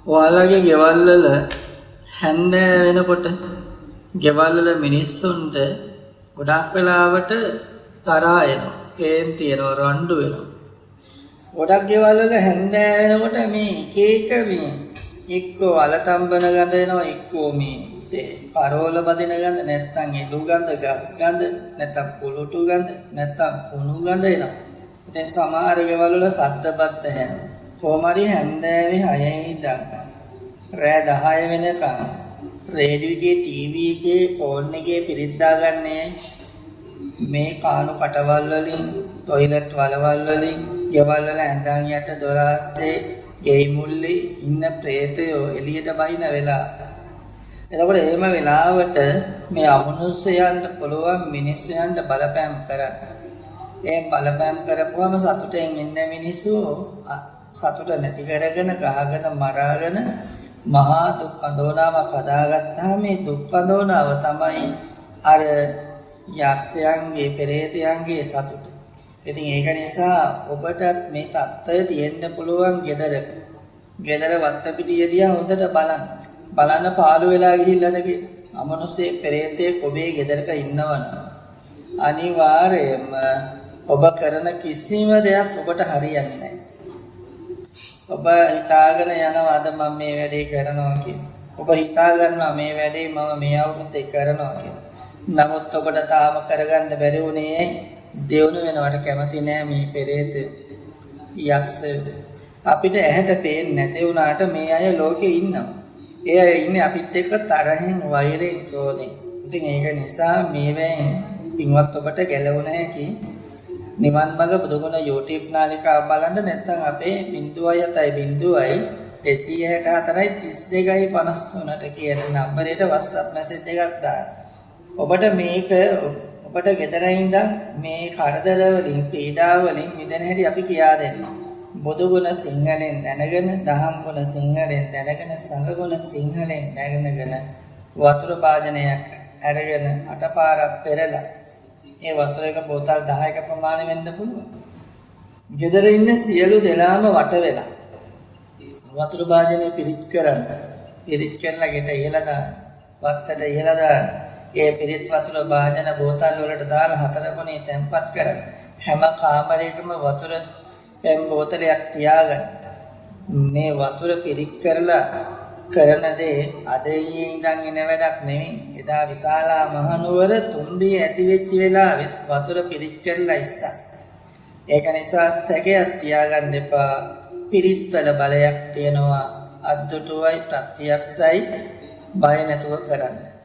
ඔයාලගේ ගෙවල් වල හැන්දෑ වෙනකොට ගෙවල් වල මිනිස්සුන්ට ගොඩක් වෙලාවට තරහා එනවා. කේන්ති එනවා, රණ්ඩු වෙනවා. ගොඩක් ගෙවල් වල හැන්දෑ වෙනකොට මේ එක මේ එක්කෝ අලතම්බන ගඳ එනවා, එක්කෝ මේ පරෝල බදින ගඳ, නැත්තම් එළු ගඳ, ගස් ගඳ, නැත්තම් පොළොටු ගඳ, නැත්තම් කුණු ගඳ එනවා. ඉතින් සමහර ගෙවල් වල සද්දපත් ඇහෙනවා. කොහොම හරි හැන්දෑවේ 6 ඉඳන් රෑ 10 වෙනකම් රේඩියෝ එකේ ටීවී එකේ ෆෝන් එකේ පිරිත් දාගන්නේ මේ කාණු කටවල් වලින්, টয়ලට් වලවල් වලින්, ගෙවල් වල ඇඳන් යට දොර ආස්සේ ගෙයි මුල්ලේ ඉන්න ප්‍රේතයෝ එළියට බහින වෙලා. එතකොට එහෙම වෙලාවට මේ අමනුෂ්‍යයන්ට පුළුවන් මිනිස්යන්ට බලපෑම් කරන්න. ඒ බලපෑම් කරපුවම සතුටෙන් ඉන්න මිනිස්සු සතුට නැති කරගෙන ගහගෙන මරාගෙන මහා දුක් අඳෝනාවක් හදාගත්තාම මේ දුක් අඳෝනාව තමයි අර යක්ෂයන්ගේ පෙරේතයන්ගේ සතුට. ඉතින් ඒක නිසා ඔබට මේ தত্ত্বය තියෙන්න පුළුවන් ගෙදරක. ගෙදර වත්ත පිටියදී හොඳට බලන්න පාළු වෙලා ගිහිල්ලාද කියලා. අමනුෂ්‍ය පෙරේතේ ඔබේ ගෙදරක ඉන්නවනම් අනිවාර්යයෙන්ම ඔබ කරන කිසිම දෙයක් ඔබට හරියන්නේ නැහැ. ඔබ හිතාගෙන යනවා අද මම මේ වැඩේ කරනවා කියලා. ඔබ හිතා ගන්නවා මේ වැඩේ මම මේ අවුරුද්දේ කරනවා කියලා. නමුත් ඔබට තාම කරගන්න බැරි වුණේ දෙවුණු වෙනවට කැමති නෑ මේ පෙරේත යක්ෂයෝ. අපිට ඇහැට පේන්නේ නැති වුණාට මේ අය ලෝකේ ඉන්නවා. ඒ අය ඉන්නේ අපිත් එක්ක තරහෙන්, වෛරයෙන්, ක්‍රෝධයෙන්. ඉතින් ඒක නිසා මේවෙන් පින්වත් ඔබට ගැලවුණ හැකි නිවන් මඟ බුදුගුණ YouTube නාලිකාව බලන්න. නැත්නම් අපේ 0.7 264 32 කියන නම්බරයට WhatsApp message එකක් දාන්න. ඔබට මේක ඔබට ගෙදර ඉඳන් මේ කරදර වලින්, පීඩා වලින් මිදෙන හැටි අපි කියා දෙන්නවා. බුදුගුණ සිංහලෙන් දැනගෙන, දහම් ගුණ සිංහලෙන් දැනගෙන, සංඝ ගුණ සිංහලෙන් දැනගෙන වතුර භාජනයක් අරගෙන අටපාරක් පෙරලා ඒ වතුර එක බෝතල් 10ක ප්‍රමාණය වෙන්න පුළුවන්. ගෙදර ඉන්න සියලු දෙනාම වට වෙලා වතුර භාජනය පිරිත් කරන්න. පිරිත් කරලා ගෙට ඉහලා දාන්න. වත්තට ඉහලා දාන්න. ඒ පිරිත් වතුර භාජන බෝතල් වලට දාලා 4 කොනේ තැම්පත් කරන්න. හැම කාමරයකම වතුර පැම් බෝතලයක් තියාගන්න. මේ වතුර පිරිත් කරලා කරන දේ අද ඊයේ ඉඳන් එන වැඩක් නෙවෙයි. එදා විශාලා මහනුවර තුම්බිය ඇති වෙච්ච වෙලාවෙත් වතුර පිරිත් කරලා ඉස්සා. ඒක නිසා සැකයක් තියාගන්න එපා. පිරිත් වල බලයක් තියෙනවා. අද්දුටුවයි ප්‍රත්‍යක්ෂයි බය නැතුව කරන්න.